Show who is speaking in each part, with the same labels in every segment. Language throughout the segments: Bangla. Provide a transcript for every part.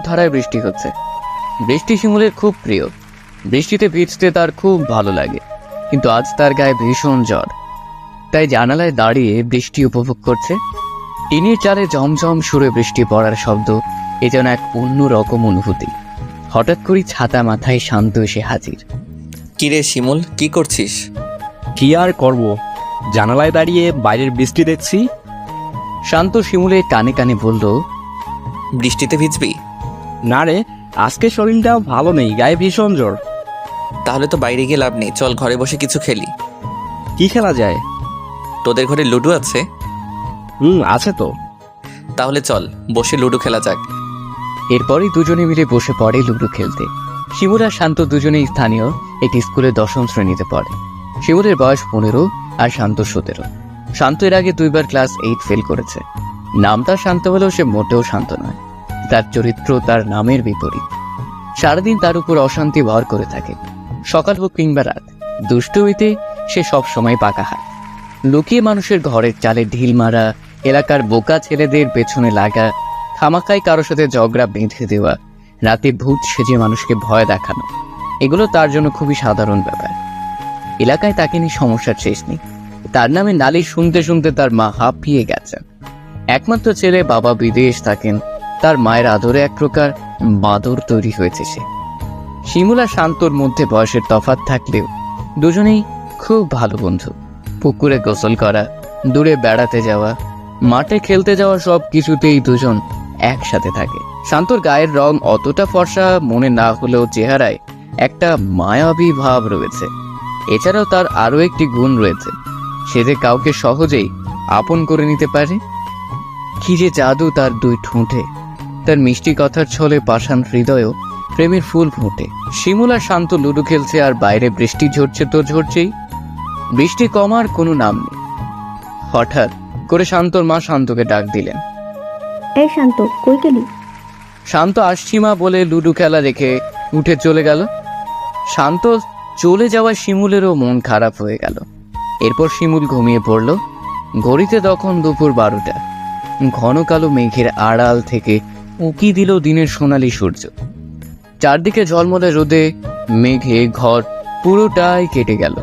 Speaker 1: ধারায় বৃষ্টি হচ্ছে। বৃষ্টি শিমুলের খুব প্রিয়। বৃষ্টিতে ভিজতে তার খুব ভালো লাগে, কিন্তু আজ তার গায়ে ভীষণ জ্বর। তাই জানালায় দাঁড়িয়ে বৃষ্টি উপভোগ করছে। টিনের চালে ঝমঝম সুরে বৃষ্টি পড়ার শব্দ এ যেন এক অন্যরকম অনুভূতি। হঠাৎ করে ছাতা মাথায় শান্ত এসে হাজির।
Speaker 2: কিরে শিমুল, কি করছিস?
Speaker 3: কি আর করব, জানালায় দাঁড়িয়ে বাইরের বৃষ্টি দেখছি।
Speaker 1: শান্ত শিমুলের কানে কানে বলল,
Speaker 2: বৃষ্টিতে ভিজবি?
Speaker 3: না রে, আজকে শরীরটা ভালো নেই, গায়ে ভীষণ জ্বর।
Speaker 2: তাহলে তো বাইরে গিয়ে লাভ নেই, চল ঘরে বসে কিছু খেলি।
Speaker 3: কি খেলা যায়?
Speaker 2: তোদের ঘরে লুডো আছে?
Speaker 3: আছে তো।
Speaker 2: তাহলে চল বসে লুডো খেলা যাক।
Speaker 1: এরপরই দুজনে মিলে বসে পড়ে লুডো খেলতে। শিমুল আর শান্ত দুজনেই স্থানীয় একটি স্কুলে 10ম শ্রেণীতে পড়ে। শিমুলের বয়স 15 আর শান্ত 17। শান্ত এর আগে 2বার ক্লাস 8 ফেল করেছে। নামটা শান্ত হলেও সে মোটেও শান্ত নয়। তার চরিত্র তার নামের বিপরীত। সারাদিন তার উপর অশান্তি ভর করে থাকে। সকাল হোক কিংবা রাত, দুষ্টুমিতে সে সব সময় পাকা হাত। লুকিয়ে মানুষের ঘরের চালে ঢিল মারা, এলাকার বোকা ছেলেদের পেছনে লাগা, খামাখাই কারো সাথে ঝগড়া বেঁধে দেওয়া, রাতে ভূত সেজে মানুষকে ভয় দেখানো, এগুলো তার জন্য খুবই সাধারণ ব্যাপার। এলাকায় তাকে নিয়ে সমস্যার শেষ নেই। তার নামে নালিশ শুনতে শুনতে তার মা হাঁপিয়ে গেছেন। একমাত্র ছেলে, বাবা বিদেশ থাকেন। তার মায়ের আদরে এক প্রকার বাদর তৈরি হয়েছে সে। শিমুল আর শান্তর মধ্যে বয়সের তফাৎ থাকলেও দুজনেই খুব ভালো বন্ধু। পুকুরে গোসল করা, দূরে বেড়াতে যাওয়া, মাঠে খেলতে যাওয়া, সব কিছুতেই দুজন একসাথে থাকে। শান্তর গায়ের রং অতটা ফর্সা মনে না হলেও চেহারায় একটা মায়াবী ভাব রয়েছে। এছাড়াও তার আরো একটি গুণ রয়েছে, সে যে কাউকে সহজেই আপন করে নিতে পারে। কি যে জাদু তার দুই ঠোঁটে! তার মিষ্টি কথার ছলে পাষাণ হৃদয়েও প্রেমের ফুল ফোটে। শিমুল আর শান্ত লুডো খেলছে, আর বাইরে বৃষ্টি ঝরছে তো ঝরছেই। বৃষ্টি কমার কোনো নাম নেই। হঠাৎ করে শান্তর মা শান্তকে ডাক দিলেন।
Speaker 4: এই শান্ত, কই গেলি?
Speaker 1: শান্ত আসছি মা বলে লুডো খেলা রেখে উঠে চলে গেল। শান্ত চলে যাওয়ায় শিমুলেরও মন খারাপ হয়ে গেল। এরপর শিমুল ঘুমিয়ে পড়ল। ঘড়িতে তখন দুপুর 12টা। ঘন কালো মেঘের আড়াল থেকে উকি দিল দিনের সোনালী সূর্য। চারদিকে ঝলমলে রোদে মেঘে ঘর পুরোটাই কেটে গেল।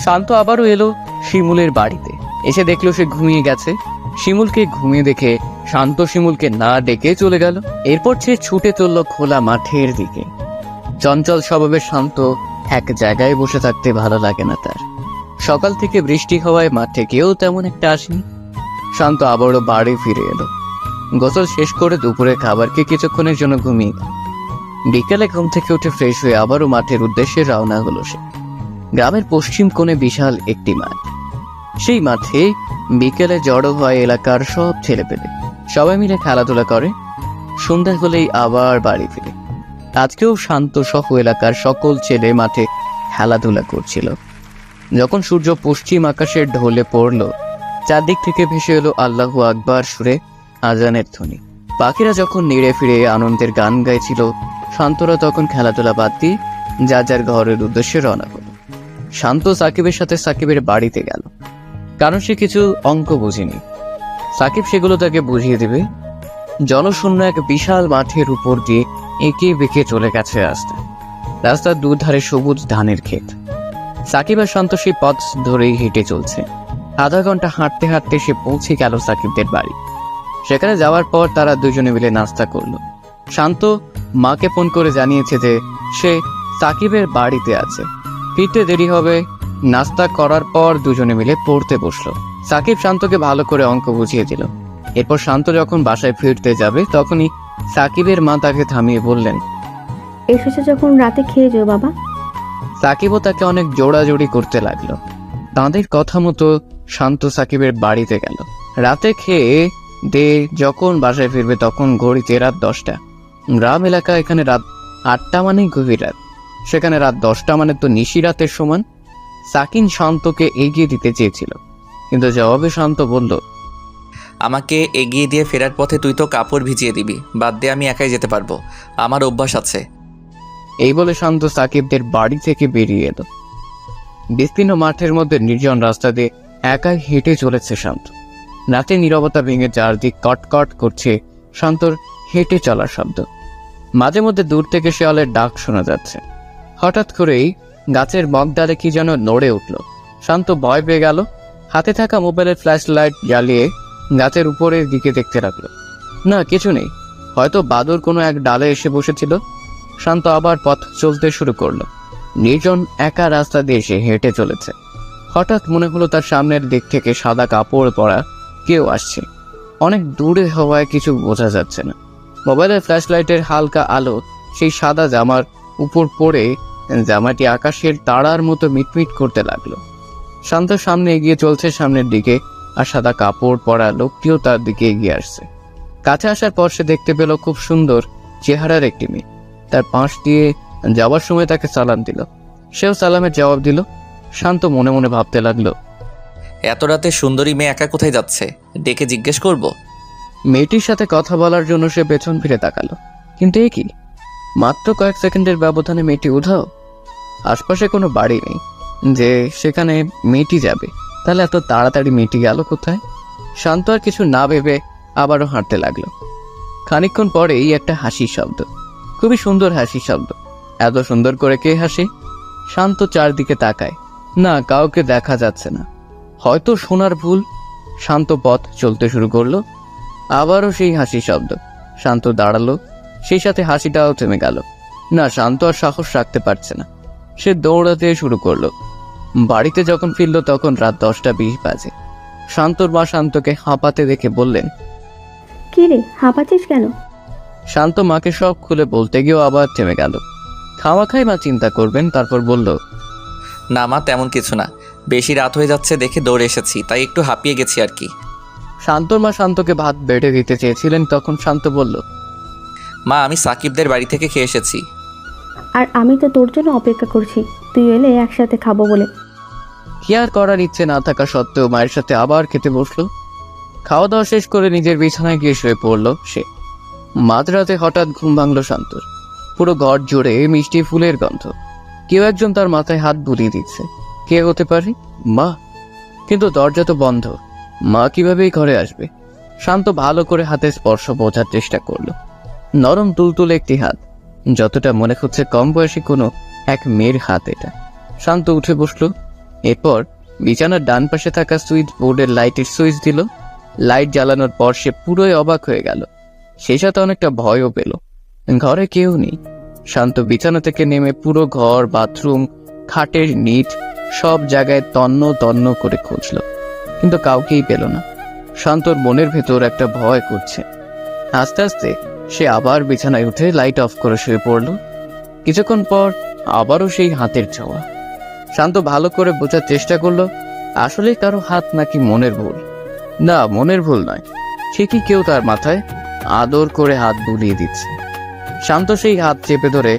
Speaker 1: শান্ত আবারও এলো শিমুলের বাড়িতে। এসে দেখলো সে ঘুমিয়ে গেছে। শিমুলকে ঘুমিয়ে দেখে শান্ত শিমুলকে না ডেকে চলে গেল। এরপর সে ছুটে চলল খোলা মাঠের দিকে। চঞ্চল স্বভাবের শান্ত এক জায়গায় বসে থাকতে ভালো লাগে না তার। সকাল থেকে বৃষ্টি হওয়ায় মাঠে কেউ তেমন একটা আসেনি। শান্ত আবারও বাড়ি ফিরে এলো। গোসল শেষ করে দুপুরে খাবার খেয়ে কিছুক্ষণের জন্য ঘুমিয়ে গেল। বিকেলে ঘুম থেকে উঠে ফ্রেশ হয়ে আবারও মাঠের উদ্দেশ্যে রওনা হলো সে। গ্রামের পশ্চিম কোণে বিশাল একটি মাঠ। সেই মাঠে বিকেলে জড়ো হয় এলাকার সব ছেলেপেলে। সবাই মিলে খেলাধুলা করে। সন্ধ্যা হলেই আবার বাড়ি ফিরে। আজকেও শান্ত সহ এলাকার সকল ছেলে মাঠে খেলাধুলা করছিল। যখন সূর্য পশ্চিম আকাশের ঢলে পড়ল, চারদিক থেকে ভেসে এলো আল্লাহু আকবার সুরে আজানের ধ্বনি। পাখিরা যখন নেড়ে ফিরে আনন্দের গান গাইছিল, শান্তরা তখন খেলাধুলা বাদ দিয়ে যার যার ঘরের উদ্দেশ্যে রওনা হলো। শান্ত সাকিবের সাথে সাকিবের বাড়িতে গেল, কারণ সে কিছু অঙ্ক বুঝেনি। সাকিব সেগুলো তাকে বুঝিয়ে দেবে। জনশূন্য এক বিশাল মাঠের উপর দিয়ে এঁকে বেঁকে চলে গেছে রাস্তা। রাস্তার দুধারে সবুজ ধানের ক্ষেত। সাকিব আর শান্ত সেই পথ ধরেই হেঁটে চলছে। আধা ঘন্টা হাঁটতে হাঁটতে সে পৌঁছে গেল সাকিবদের বাড়ি। সেখানে যাওয়ার পর তারা দুজনে মিলে নাস্তা করলো। শান্ত মাকে ফোন করে জানিয়েছে যে সে সাকিবের বাড়িতে আছে, ফিরতে দেরি হবে। নাস্তা করার পর দুজনে মিলে পড়তে বসলো। সাকিব শান্তকে ভালো করে অঙ্ক বুঝিয়ে দিল। এরপর শান্ত যখন বাসায় ফিরতে যাবে, তখনই সাকিবের মা তাকে থামিয়ে বললেন,
Speaker 4: এসেছে যখন রাতে খেয়ে যাও বাবা।
Speaker 1: সাকিবও তাকে অনেক জোড়াজোড়ি করতে লাগলো। তাঁদের কথা মতো শান্ত সাকিবের বাড়িতে গেল। রাতে খেয়ে দে যখন বাসায় ফিরবে তখন ঘড়িতে রাত 10টা। গ্রাম এলাকা, এখানে রাত 8টা মানে গভীর রাত, সেখানে রাত 10টা মানে তো নিশি রাতের সমান। সাকিন শান্তকে এগিয়ে দিতে চেয়েছিল, কিন্তু জবাবে শান্ত বলল,
Speaker 2: আমাকে এগিয়ে দিয়ে ফেরার পথে তুই তো কাপড় ভিজিয়ে দিবি, বাদ দিয়ে আমি একাই যেতে পারবো, আমার অভ্যাস আছে।
Speaker 1: এই বলে শান্ত সাকিবদের বাড়ি থেকে বেরিয়ে এলো। বিস্তীর্ণ মাঠের মধ্যে নির্জন রাস্তা দিয়ে একাই হেঁটে চলেছে শান্ত। রাতে নীরবতা ভেঙে চারদিক কটকট করছে শান্তর হেঁটে চলার শব্দ। মাঝে মধ্যে দূর থেকে শেয়ালের ডাক শোনা যাচ্ছে। হঠাৎ করেই গাছের মগডালে কি যেন নড়ে উঠল। শান্ত ভয় পেয়ে গেল। হাতে থাকা মোবাইলের ফ্ল্যাশ লাইট জ্বালিয়ে গাছের উপরের দিকে দেখতে লাগলো। না, কিছু নেই, হয়তো বাদর কোনো এক ডালে এসে বসেছিল। শান্ত আবার পথ চলতে শুরু করলো। নির্জন একা রাস্তা দিয়ে সে হেঁটে চলেছে। হঠাৎ মনে হলো তার সামনের দিক থেকে সাদা কাপড় পরা কেউ আসছে। অনেক দূরে হওয়ায় কিছু বোঝা যাচ্ছে না। মোবাইলের ফ্ল্যাশ লাইটের হালকা আলো সেই সাদা জামার উপর পড়ে জামাটি আকাশের তারার মতো মিটমিট করতে লাগলো। শান্ত সামনে এগিয়ে চলছে সামনের দিকে, আর সাদা কাপড় পরা লোকটিও তার দিকে এগিয়ে আসছে। কাছে আসার পর সে দেখতে পেল খুব সুন্দর চেহারার একটি মেয়ে। তার পাশ দিয়ে যাওয়ার সময় তাকে সালাম দিল। সেও সালামের জবাব দিল। শান্ত মনে মনে ভাবতে লাগলো,
Speaker 2: এত রাতে সুন্দরী মেয়ে একা কোথায় যাচ্ছে, ডেকে জিজ্ঞেস করব।
Speaker 1: মেয়েটির সাথে কথা বলার জন্য সে পেছন ফিরে তাকালো, কিন্তু এ কি, মাত্র কয়েক সেকেন্ডের ব্যবধানে মেয়েটি উধাও। আশপাশে কোনো বাড়ি নেই যে সেখানে মেয়েটি যাবে। তাহলে এত তাড়াতাড়ি মেয়েটি গেল কোথায়? শান্ত আর কিছু না ভেবে আবারও হাঁটতে লাগলো। খানিকক্ষণ পরেই একটা হাসির শব্দ, খুবই সুন্দর হাসির শব্দ। এত সুন্দর করে কে হাসে? শান্ত চারদিকে তাকায়, না, কাউকে দেখা যাচ্ছে না। হয়তো শোনার ভুল। শান্ত পথ চলতে শুরু করলো। আবারও সেই হাসির শব্দ। শান্ত দাঁড়ালো, সেই সাথে হাসিটাও থেমে গেল। না, শান্ত আর সাহস রাখতে পারছে না। সে দৌড়াতে শুরু করলো। বাড়িতে যখন ফিরল তখন রাত 10:20 বাজে। শান্তর মা শান্তকে হাঁপাতে দেখে বললেন,
Speaker 4: কি রে, হাঁপাচ্ছিস কেন?
Speaker 1: শান্ত মাকে সব খুলে বলতে গিয়েও আবার থেমে গেল। খাওয়া মা চিন্তা করবেন, তারপর বলল,
Speaker 2: না মা, তেমন কিছু না, বেশি রাত হয়ে যাচ্ছে দেখে দৌড়ে এসেছি, তাই একটু হাঁপিয়ে গেছি আর কি।
Speaker 1: শান্তর মা শান্তকে ভাত বেড়ে দিতে চেয়েছিলেন, তখন শান্ত বলল,
Speaker 2: মা, আমি সাকিবদের বাড়ি থেকে খেয়ে এসেছি।
Speaker 4: আর আমি তো তোর জন্য অপেক্ষা করছি, তুই এলে একসাথে খাবো বলে।
Speaker 1: কি আর করার ইচ্ছে না থাকা সত্ত্বেও মায়ের সাথে আবার খেতে বসলো। খাওয়া দাওয়া শেষ করে নিজের বিছানায় গিয়ে শুয়ে পড়ল সে। মাঝরাতে হঠাৎ ঘুম ভাঙল শান্তর। পুরো ঘর জুড়ে মিষ্টি ফুলের গন্ধ। কেউ একজন তার মাথায় হাত বুলিয়ে দিচ্ছে। কে হতে পারে? মা। কিন্তু দরজা তো বন্ধ, মা কিভাবেই ঘরে আসবে? শান্ত ভালো করে হাতে স্পর্শ বোঝার চেষ্টা করলো। নরম তুলতুলে একটি হাত, যতটা মনে হচ্ছে কম বয়সী কোনো এক মেয়ের হাত এটা। শান্ত উঠে বসলো। এরপর বিছানার ডান পাশে থাকা সুইচ বোর্ডের লাইটের সুইচ দিল। লাইট জ্বালানোর পর সে পুরোই অবাক হয়ে গেল। সেই সাথে অনেকটা ভয়ও পেল। ঘরে কেউ নেই। শান্ত বিছানা থেকে নেমে পুরো ঘর, বাথরুম, খাটের নিট সব জায়গায় তন্ন তন্ন করে খুঁজল, কিন্তু কাউকেই পেল না। শান্তর মনের ভেতর একটা ভয় করছে। আস্তে আস্তে সে আবার বিছানায় উঠে লাইট অফ করে শুয়ে পড়ল। কিছুক্ষণ পর আবারও সেই হাতের ছোঁয়া। শান্ত ভালো করে বোঝার চেষ্টা করলো আসলে কারো হাত নাকি মনের ভুল। না, মনের ভুল নয়, ঠিকই কেউ তার মাথায় আদর করে হাত বুলিয়ে দিচ্ছে। শান্ত সেই হাত চেপে ধরে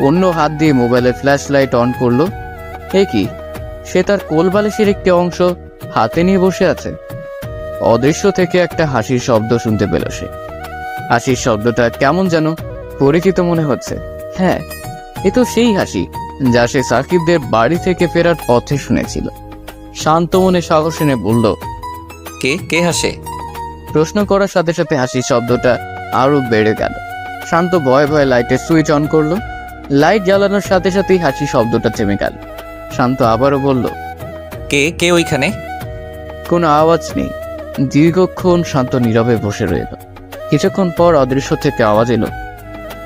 Speaker 1: অন্য হাত দিয়ে মোবাইলের ফ্ল্যাশ লাইট অন করলো। এ কি, সে তার কোলবালিশের একটি অংশ হাতে নিয়ে বসে আছে। অদৃশ্য থেকে একটা হাসির শব্দ শুনতে পেল সে। হাসির শব্দটা কেমন যেন পরিচিত মনে হচ্ছে। হ্যাঁ, এ তো সেই হাসি যা সে সাকিবদের বাড়ি থেকে ফেরার পথে শুনেছিল। শান্ত মনে সাহস এনে বলল,
Speaker 2: কে কে হাসে?
Speaker 1: প্রশ্ন করার সাথে সাথে হাসির শব্দটা আরো বেড়ে গেল। শান্ত ভয়ে ভয়ে লাইটের সুইচ অন করলো। লাইট জ্বালানোর সাথে সাথেই হাসির শব্দটা থেমে গেল। শান্ত আবারও বলল,
Speaker 2: কে কে ওইখানে?
Speaker 1: কোনো আওয়াজ নেই। দীর্ঘক্ষণ শান্ত নীরবে বসে রইল। কিছুক্ষণ পর অদৃশ্য থেকে আওয়াজ এলো,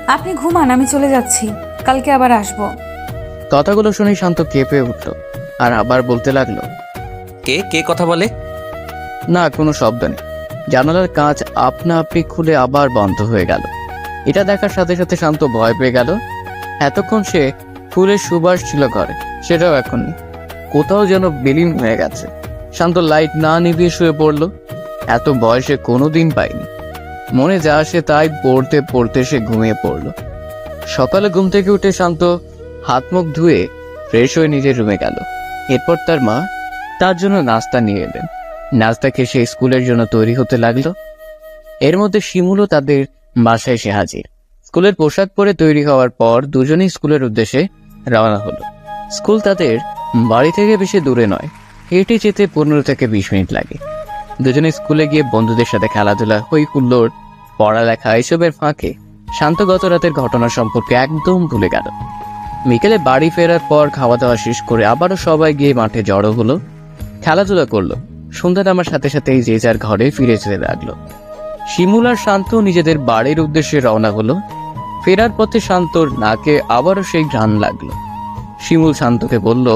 Speaker 5: আপনি ঘুমান, আমি চলে যাচ্ছি, কালকে আবার আসবো।
Speaker 1: কথাগুলো শুনে শান্ত কেঁপে উঠল আর আবার বলতে লাগলো,
Speaker 2: কে কে কথা বলে?
Speaker 1: না, কোনো শব্দ নেই। জানালার কাঁচ আপনা আপনি খুলে আবার বন্ধ হয়ে গেল। এটা দেখার সাথে সাথে শান্ত ভয় পেয়ে গেল। এতক্ষণ সে ফুলের সুবাস ছিল ঘরে, সেটাও এখন নেই। কোথাও যেন বিলীন হয়ে গেছে। শান্ত লাইট না নিভিয়ে শুয়ে পড়ল। এত ভয় সে কোনোদিন পায়নি। মনে যা আসে তাই পড়তে পড়তে সে ঘুমিয়ে পড়ল। সকালে ঘুম থেকে উঠে শান্ত হাত মুখ ধুয়ে ফ্রেশ হয়ে নিজের রুমে গেল। এরপর তার মা তার জন্য নাস্তা নিয়ে এলেন। নাস্তা খেয়ে সে স্কুলের জন্য তৈরি হতে লাগলো। এর মধ্যে শিমুলও তাদের বাসায় এসে হাজির। স্কুলের পোশাক পরে তৈরি হওয়ার পর দুজনেই স্কুলের উদ্দেশ্যে রওনা হলো। স্কুল তাদের বাড়ি থেকে বেশি দূরে নয়, হেঁটে যেতে 15 থেকে 20 মিনিট লাগে। দুজনে স্কুলে গিয়ে বন্ধুদের সাথে খেলাধুলা, হই হুল্লোড়, পড়ালেখা এসবের ফাঁকে শান্ত গত রাতের ঘটনা সম্পর্কে একদম ভুলে গেল। বিকেলে বাড়ি ফেরার পর খাওয়া দাওয়া শেষ করে আবারও সবাই গিয়ে মাঠে জড়ো হলো, খেলাধুলা করলো। সন্ধ্যা নামার সাথে সাথেই যে যার ঘরে ফিরে যেতে লাগলো। শিমুল আর শান্ত নিজেদের বাড়ির উদ্দেশ্যে রওনা হলো। ফেরার পথে শান্তর নাকে আবারও সেই ঘ্রাণ লাগলো। শিমুল শান্তকে বলল,